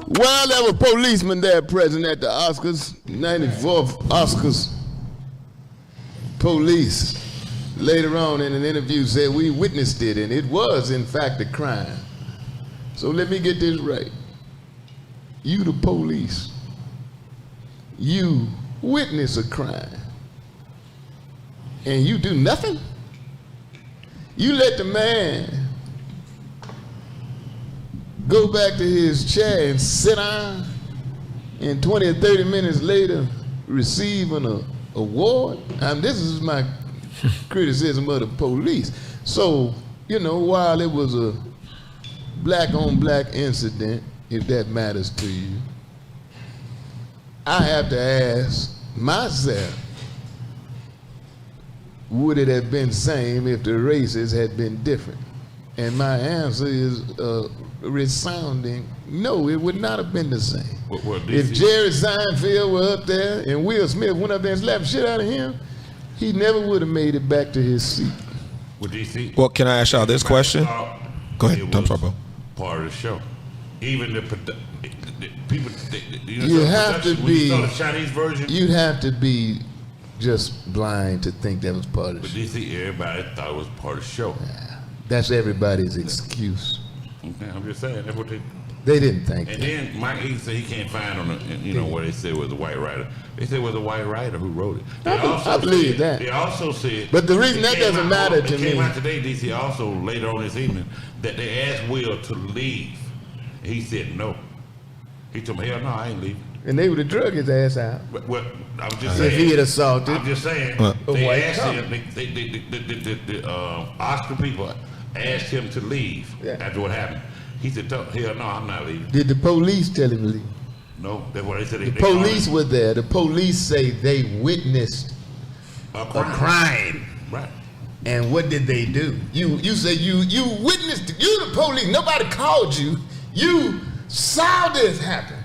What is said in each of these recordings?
Well, there were policemen there present at the Oscars, 94th Oscars. Police later on in an interview said we witnessed it and it was in fact a crime. So let me get this right. You the police, you witness a crime and you do nothing? You let the man go back to his chair and sit down and 20 or 30 minutes later receive an award? This is my criticism of the police. So, you know, while it was a black on black incident, if that matters to you, I have to ask myself, would it have been the same if the races had been different? And my answer is resounding no, it would not have been the same. If Jerry Seinfeld were up there and Will Smith went up there and slapped the shit out of him, he never would have made it back to his seat. Well, can I ask y'all this question? Go ahead, don't trouble. Part of the show. Even the people, you have to be the Chinese version. You'd have to be just blind to think that was part of the show. But DC, everybody thought it was part of the show. Yeah, that's everybody's excuse. Okay, I'm just saying that's what they didn't think. And then Mike Eaton said he can't find on the, what they said was a white writer. They said it was a white writer who wrote it. I believe that. They also said. But the reason that doesn't matter to me. It came out today, DC, also later on this evening, that they asked Will to leave. And he said no. He told me, hell no, I ain't leaving. And they would have drug his ass out. But I was just saying. If he had assaulted. I'm just saying. They asked him. The Oscar people asked him to leave after what happened. He said, hell no, I'm not leaving. Did the police tell him to leave? No, that's what they said. The police were there. The police say they witnessed a crime. Right. And what did they do? You say you witnessed, you the police, nobody called you. You saw this happen.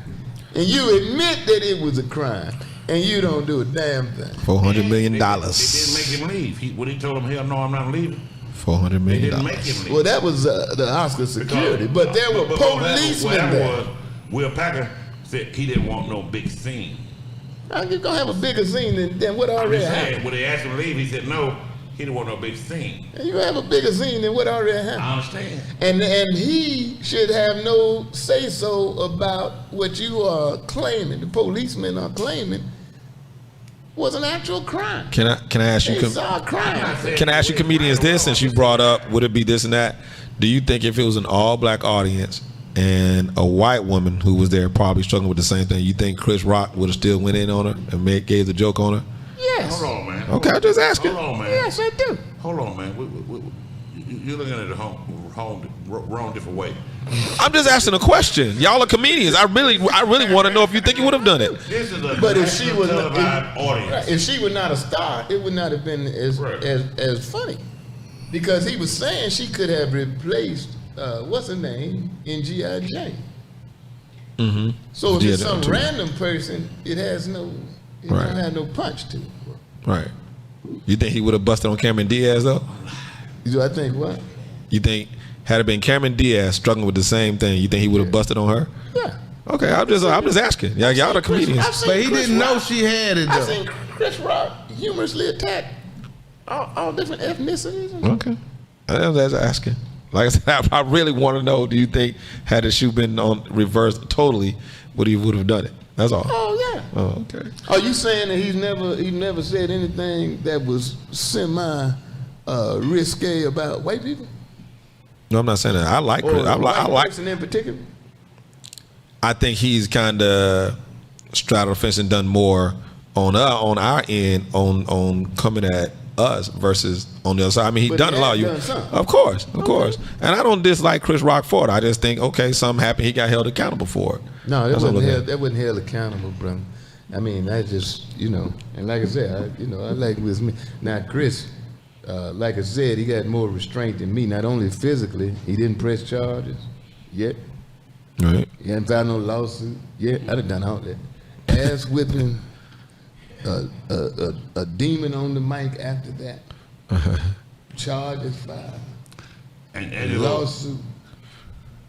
And you admit that it was a crime. And you don't do a damn thing. $400 million. They didn't make him leave. When he told him, hell no, I'm not leaving. $400 million. They didn't make him leave. Well, that was the Oscar security. But there were policemen there. Will Packer said he didn't want no big scene. How you gonna have a bigger scene than what already happened? When they asked him to leave, he said no, he didn't want no big scene. You have a bigger scene than what already happened. I understand. And he should have no say-so about what you are claiming, the policemen are claiming, was an actual crime. Can I ask you? Can I ask you, comedians, this? Since you brought up, would it be this and that? Do you think if it was an all-black audience and a white woman who was there probably struggling with the same thing, you think Chris Rock would have still went in on her and gave the joke on her? Yes. Hold on, man. Okay, I'm just asking. Hold on, man. Yes, I do. Hold on, man. You're looking at it wrong different way. I'm just asking a question. Y'all are comedians. I really want to know if you think you would have done it. This is a but if she was audience. If she was not a star, it would not have been as funny, because he was saying she could have replaced what's her name in G.I. Jane. Mm-hmm. So if it's some random person, it don't have no punch to it. Right. You think he would have busted on Cameron Diaz though? Do I think what? You think had it been Cameron Diaz struggling with the same thing, you think he would have busted on her? Yeah. Okay, I'm just asking. Y'all are comedians. But he didn't know she had it though. I've seen Chris Rock humorously attack all different ethnicities. Okay. I was asking. Like I said, I really want to know, do you think had the shoe been on reverse totally, would he have done it? That's all. Oh yeah. Oh, okay. Are you saying that he never said anything that was semi risque about white people? No, I'm not saying that. I like Chris. I like person in particular. I think he's kind of straddled the fence and done more on our end on coming at us versus on the other side. I mean, he's done a lot. Of course. And I don't dislike Chris Rock for it. I just think, okay, something happened. He got held accountable for it. No, that wasn't held accountable, brother. I mean, I just, and like I said, I like Will Smith. Now, Chris, like I said, he got more restraint than me. Not only physically, he didn't press charges yet. Right. He hadn't filed no lawsuit yet. I'd have done all that. Ass whipping, a demon on the mic after that. Charges filed. And lawsuit.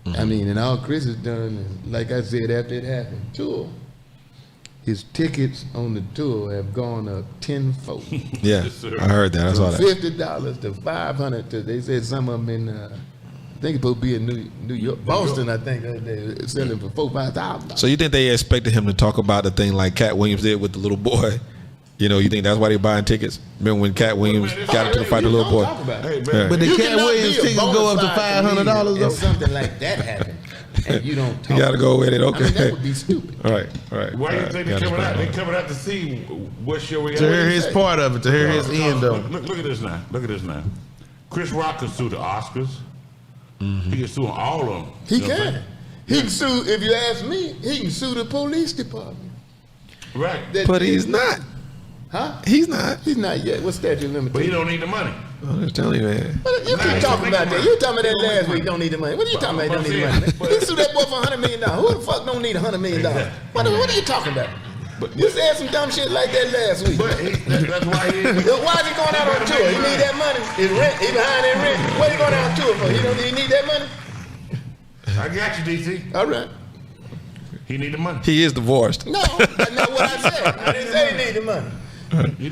I mean, and all Chris has done, and like I said, after it happened, tour, his tickets on the tour have gone up tenfold. Yeah, I heard that. I saw that. $50 to $500. They said some of them in, I think it's supposed to be in New York, Boston. I think they're selling for $4,000-$5,000. So you think they expected him to talk about the thing like Cat Williams did with the little boy? You know, you think that's why they buying tickets? Remember when Cat Williams got into the fight with the little boy? Hey, Yeah. But the You Cat cannot Williams be a tickets go up to bona fide $500 comedian though. if something like that happened, and you don't talk. You got to go with it. Okay. I mean, that would be stupid. All right. Why do you think they coming out? They coming out to see what's your To hear his part of it, to hear his end of it. Look at this now. Look at this now. Chris Rock can sue the Oscars. He can sue all of them. He You know what I'm can. saying? He can sue. If you ask me, he can sue the police department. Right. But he's not. Huh? He's not. He's not yet. What statute of limitations? But he don't need the money. I'm just telling you, man. What you keep talking about that? You talking about that last week? Don't need the money. What are you talking about? Don't need the money. He sued that boy for $100 million. Who the fuck don't need $100 million? What are you talking about? You said some dumb shit like that last week. But that's why he. Why is he going out on tour? He need that money. His rent. He behind in rent. What he going out on tour for? He need that money. I got you, DC. All right. He need the money. He is divorced. No, that's not what I said. I didn't say he need the money.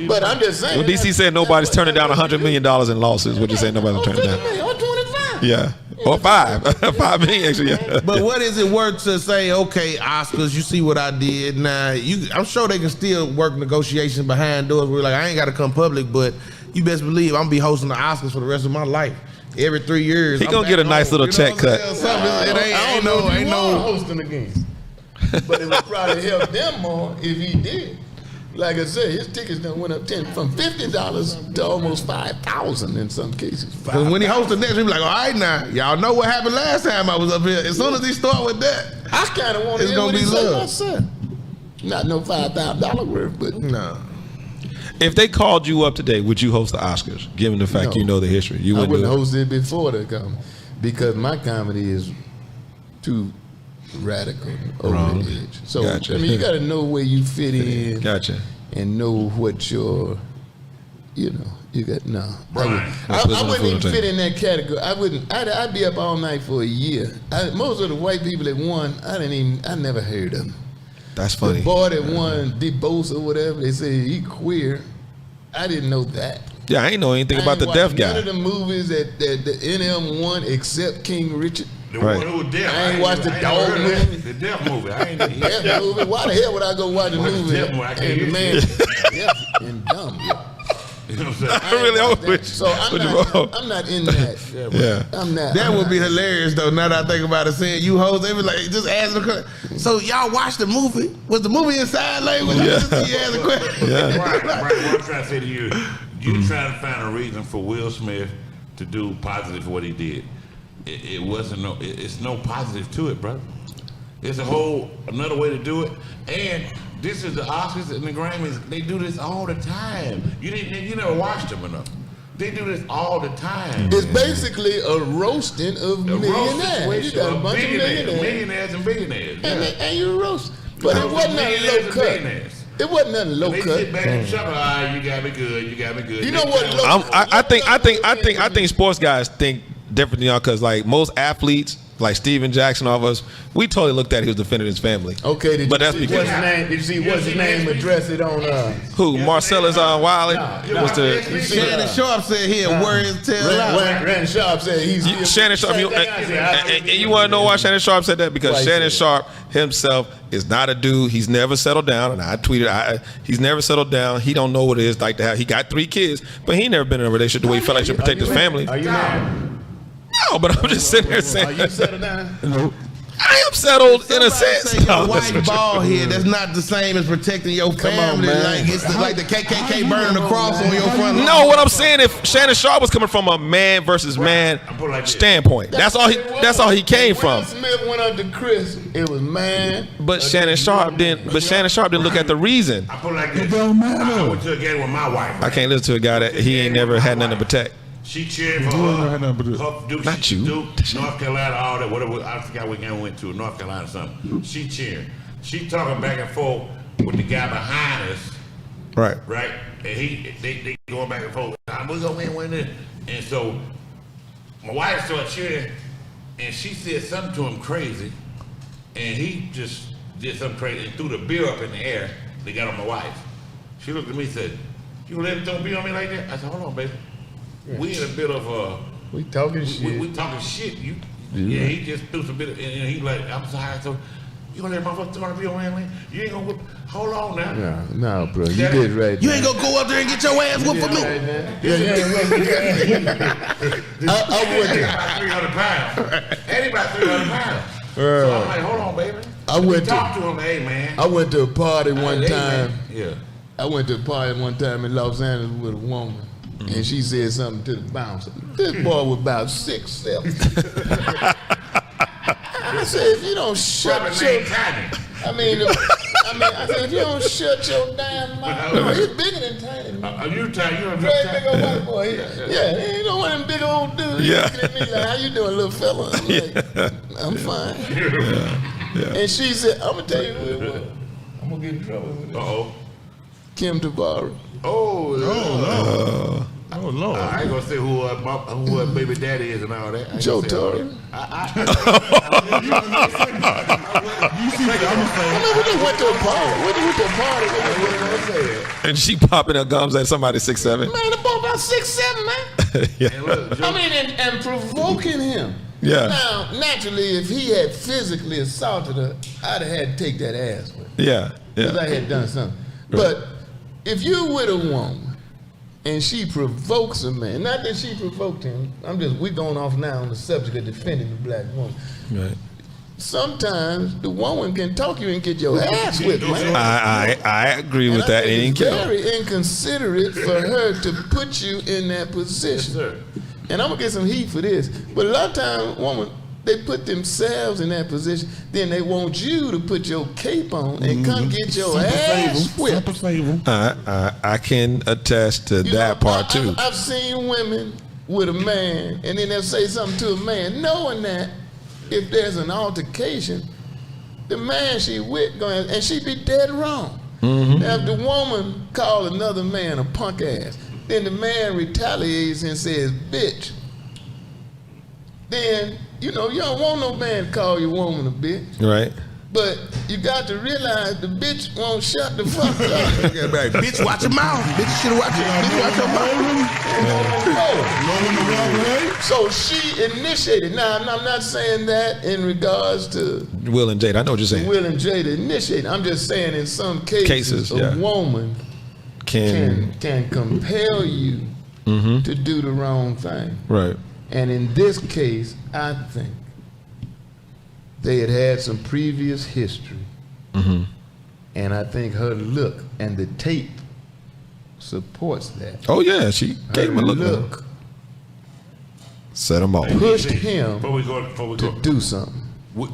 But I'm just saying. Well, DC said nobody's turning down $100 million in lawsuits. What you say nobody's turning down? Or 25. Yeah. Or 5. 5 million, actually. Yeah. But what is it worth to say, okay, Oscars, you see what I did. Now, I'm sure they can still work negotiations behind doors where like, I ain't got to come public, but you best believe I'm going to be hosting the Oscars for the rest of my life. Every 3 years. He going to get a nice little check cut. I don't know hosting again. But it would probably help them more if he did. Like I said, his tickets done went up from $50 to almost $5,000 in some cases. Because when he hosts the next, he'll be like, all right now, y'all know what happened last time I was up here. As soon as he start with that, I kind of want to it's hear gonna what be he say love. myself. Not no $5,000 worth, but no. If they called you up today, would you host the Oscars, given the fact No. you know the history? You I wouldn't wouldn't do it. host it before they come because my comedy is too radical over Wrong. the edge. So Gotcha. I mean, you got to know where you fit in. Gotcha. And know what your, you got no. Brian. I Put it on the wouldn't even food fit in that category. I wouldn't. I'd be up all night for a year. Most of the white people that won, I never heard of them. That's funny. The boy that won DeBose or whatever, they say he queer. I didn't know that. Yeah, I ain't know anything I about ain't the deaf watched guy. None of the movies that the NM won except King Richard. The Right. one who was deaf. I ain't watched the never dog heard of that. movie. The deaf movie. I ain't. Deaf movie. Why the hell would I go watch a Watch the movie deaf movie. I can't and the hear man deaf and dumb? You know what I'm saying? I really hope it. So I'm not in that. Yeah. I'm not. That would be hilarious though. Now that I think about it, saying you host, they be like, just ask the question. So y'all watched the movie? Was the movie in sign language? Yeah. Just you ask the question. Yeah. Right, what I'm trying to say to you, you trying to find a reason for Will Smith to do positive for what he did. It wasn't no. It's no positive to it, brother. It's a whole another way to do it. And this is the Oscars and the Grammys. They do this all the time. You never watched them enough. They do this all the time. It's basically a roasting of A roast millionaires. You situation got a of bunch of millionaires and billionaires. and you roast. But it wasn't nothing low cut. It wasn't nothing low They cut. sit back and chuckle. Ah, you got me good. You got me good. You know what low I think sports guys think differently, y'all, because like most athletes, like Steven Jackson, all of us, we totally looked at he was defending his family. Okay, did But you that's see because what's his name? Did you see what's his name address it on? who Marcellus Wiley was the Shannon Sharp said here, words tell out. Rand Sharp said he's Shannon Sharp. And you want to know why Shannon Sharp said that? Because Why he Shannon said Sharp himself is not a dude. He's never settled down. And I tweeted, he's never settled down. He don't know what it is like to have. He got 3 kids, but he ain't never been in a relationship the way he felt like he should protect his family. Are you married? No, but I'm just sitting there Are saying, you settled down? I am settled in a Somebody sense. say No, your that's white not true. ball head, that's not the same as protecting your family. man. Like it's like the KKK burning the cross on your front lawn. No, what I'm saying, if Shannon Sharp was coming from a man versus man I put it like this. standpoint, that's all he came Will from. Smith went up to Chris. It was man. But Shannon Sharp didn't. But Shannon Sharp didn't look at the reason. I put it like this. I went to a game with my wife. I can't listen to a guy that he ain't never had nothing to protect. She cheered for her Duke, Not you. Duke, North Carolina, all that, whatever. I forgot what game we went to, North Carolina or something. She cheering. She talking back and forth with the guy behind us, Right. right? And they going back and forth. We're gonna win this. And so my wife started cheering, and she said something to him crazy, and he just did something crazy and threw the beer up in the air. They got on my wife. She looked at me and said, "You gonna let him throw beer on me like that?" I said, "Hold on, baby. Yeah. We in a bit of we talking shit. We talking shit. Yeah, he just threw some bit of, and he like, I'm sorry. So you gonna let motherfucker throw the beer on me? You ain't gonna whip. Hold on now. No, bro. You did right. You ain't gonna go up there and get your ass whooped for me. I went there. 300 pounds. Anybody 300 pounds. So I'm like, hold on, baby. I went to talk to him, hey man. I went to a party one time. Yeah. I went to a party one time in Los Angeles with a woman, and she said something to the bouncer. This boy was about 6'7". I said, if you don't shut your, I said, if you don't shut your damn mouth, he's bigger than Tiny. Are you tiny? You're a big old white boy. Yeah, he ain't no one of them big old dudes. Yeah. Looking at me like, how you doing, little fella? I'm like, I'm fine. Yeah. And she said, I'm gonna tell you who it was. I'm gonna get in trouble with this. Kim Tavares. Oh Lord. I ain't gonna say who her baby daddy is and all that. Joe Torre. You see, we just went to a party. We went to a party. And she popping her gums at somebody 6'7". Man, the boy about 6'7", man. Yeah. And look, Joe, and provoking him. Yeah. Now, naturally, if he had physically assaulted her, I'd have had to take that ass with him. Yeah. Because I had done something. Right. But if you with a woman and she provokes a man, not that she provoked him, we going off now on the subject of defending the black woman. Right. Sometimes the woman can talk you and get your ass whipped, man. I agree with that. It's very inconsiderate for her to put you in that position. yes, sir. And I'm gonna get some heat for this, but a lot of times, women, they put themselves in that position, then they want you to put your cape on and come get your ass whipped. I can attest to that part too. I've seen women with a man, and then they'll say something to a man, knowing that if there's an altercation, the man she with going, and she be dead wrong. Mm-hmm. Now, if the woman call another man a punk ass, then the man retaliates and says, bitch. Then, you don't want no man to call your woman a bitch. Right. But you got to realize the bitch won't shut the fuck up. Bitch, watch your mouth. Bitch, you should watch your mouth. So she initiated. Now, I'm not saying that in regards to Will and Jada. I know what you're saying. Will and Jada initiated. I'm just saying in some cases a woman can compel you to do the wrong thing. Right. And in this case, I think they had some previous history. Mm-hmm. And I think her look and the tape supports that. Oh, yeah. She gave him a look. Set him off. Pushed him before we go. to do something. What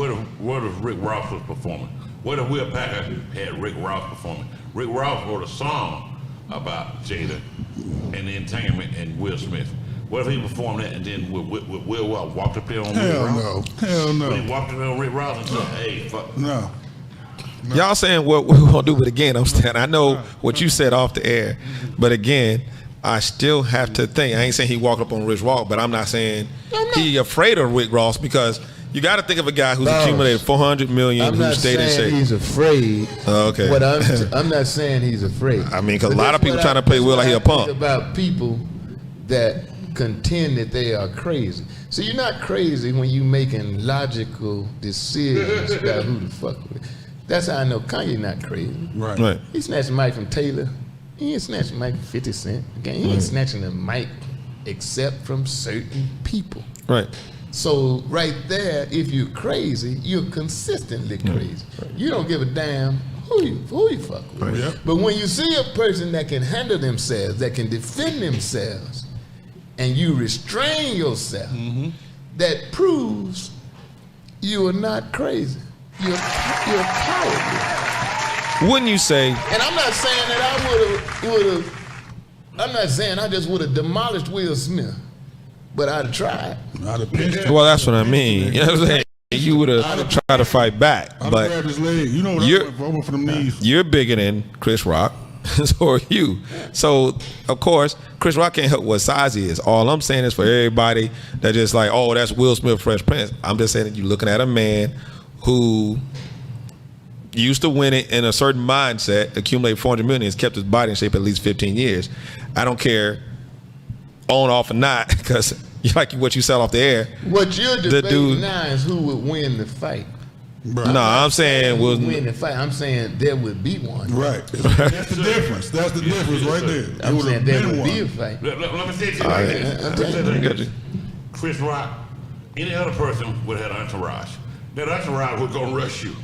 if Rick Ross was performing? What if Will Packer had Rick Ross performing? Rick Ross wrote a song about Jada and the entanglement and Will Smith. What if he performed that and then Will walked up there on Rick Ross? Hell no. When he walked up there on Rick Ross and said, hey, fuck. No. Y'all saying what we're going to do, but again, I know what you said off the air, but again, I still have to think. I ain't saying he walked up on Rick Ross, but I'm not saying he afraid of Rick Ross, because you got to think of a guy who's accumulated $400 million, who stayed in shape. I'm not saying he's afraid. Okay. But I'm not saying he's afraid. I mean, because a lot of people trying to play Will like he a punk. About people that contend that they are crazy. So you're not crazy when you making logical decisions about who to fuck with. That's how I know Kanye not crazy. Right. He snatched the mic from Taylor. He ain't snatching the mic from 50 Cent. Okay, he ain't snatching the mic except from certain people. Right. So right there, if you're crazy, you're consistently crazy. Right. You don't give a damn who you fuck with. Right. Yep. But when you see a person that can handle themselves, that can defend themselves, and you restrain yourself, that proves you are not crazy. You're cowardly. Wouldn't you say? And I'm not saying that I would have. I'm not saying I just would have demolished Will Smith, but I'd have tried. Well, that's what I mean. You know what I'm saying? You would have tried to fight back, but his leg. You know what I went for them knees. You're bigger than Chris Rock. So are you. So, of course, Chris Rock can't help what size he is. All I'm saying is for everybody that just like, oh, that's Will Smith, Fresh Prince. I'm just saying that you're looking at a man who used to win it in a certain mindset, accumulated 400 million, has kept his body in shape at least 15 years. I don't care on, off, or not, because like what you said off the air. What you're debating now is who would win the fight. No, I'm saying who would win the fight. I'm saying there would be one. Right. That's the difference. That's the difference right there. I'm saying there would be a fight. Let me say it to you. Chris Rock, any other person would have had an entourage. That entourage was going to rush you.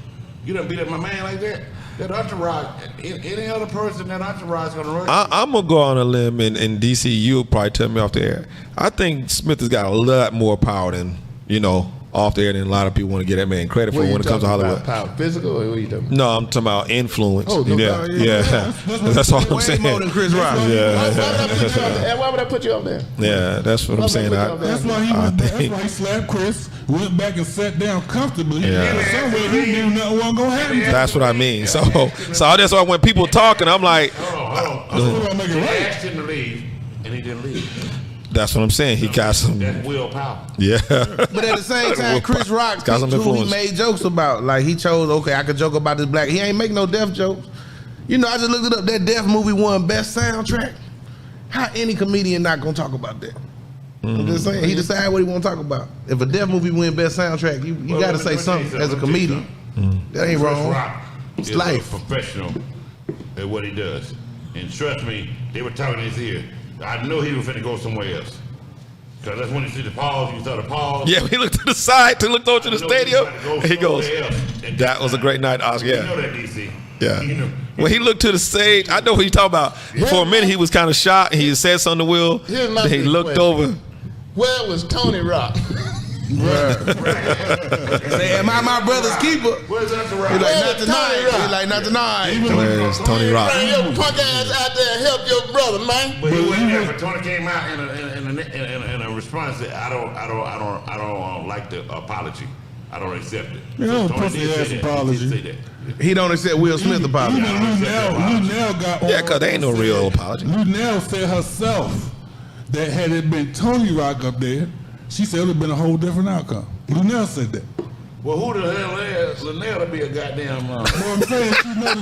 You done beat up my man like that? That entourage, any other person, that entourage is going to rush you. I'm going to go on a limb, and DC, you'll probably tell me off the air. I think Smith has got a lot more power than, off the air than a lot of people want to give that man credit for when it comes to Hollywood. Power, physical, or what are you talking about? No, I'm talking about influence. Oh, no, yeah. That's all I'm saying. Way more than Chris Rock. Why would I put you up there? Yeah, that's what I'm saying. That's why he slapped Chris, went back and sat down comfortably. Yeah. Somewhere he knew nothing wasn't going to happen. That's what I mean. So that's why when people talking, I'm like, They asked him to leave, and he didn't leave. that's what I'm saying. He got some. That's willpower. Yeah. But at the same time, Chris Rock, got some who he influence. made jokes about. Like, he chose, okay, I could joke about this black. He ain't make no death jokes. I just looked it up. That Death movie won Best Soundtrack. How any comedian not going to talk about that? I'm just saying, he decided what he want to talk about. If a Death movie win Best Soundtrack, you got to say something as a comedian. That ain't Chris wrong. Rock It's is life. a professional at what he does. And trust me, they were talking in his ear. I knew he was finna go somewhere else. Because that's when you see the pause, you saw the pause. Yeah, he looked to the side, he looked over to the stadium, and he goes, that was a great night, Oscar. You Yeah. know that, DC. Yeah. You know. When he looked to the stage, I know what you talking about. For a minute, he was kind of shocked, and he said something to Will. Here's my Then he big looked question. over. Where was Tony Rock? Say, am I my brother's keeper? Where's that He like, not tonight. He like, not tonight. Where's Tony Rock? Bring your punk ass out there and help your brother, man. But he wasn't there. But Tony came out in a response that I don't like the apology. I don't accept it. You know, Tony pussy did say ass that. apology. He did say that. He don't accept Will Smith apology. Lunell got on. Yeah, because there ain't no real apology. Lunell said herself that had it been Tony Rock up there, she said it would have been a whole different outcome. Lunell said that. Well, who the hell is Linnell to be a goddamn Well, I'm saying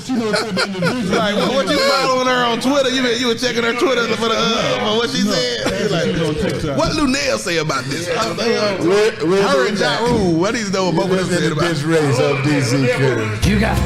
she knows the individual. Like, what you following her on Twitter? You were checking her Twitter for what she said. You like, what Lunell say about this? Her and Ja Rule. What do you know what both of them said about it? DisRace of DC Curry. You got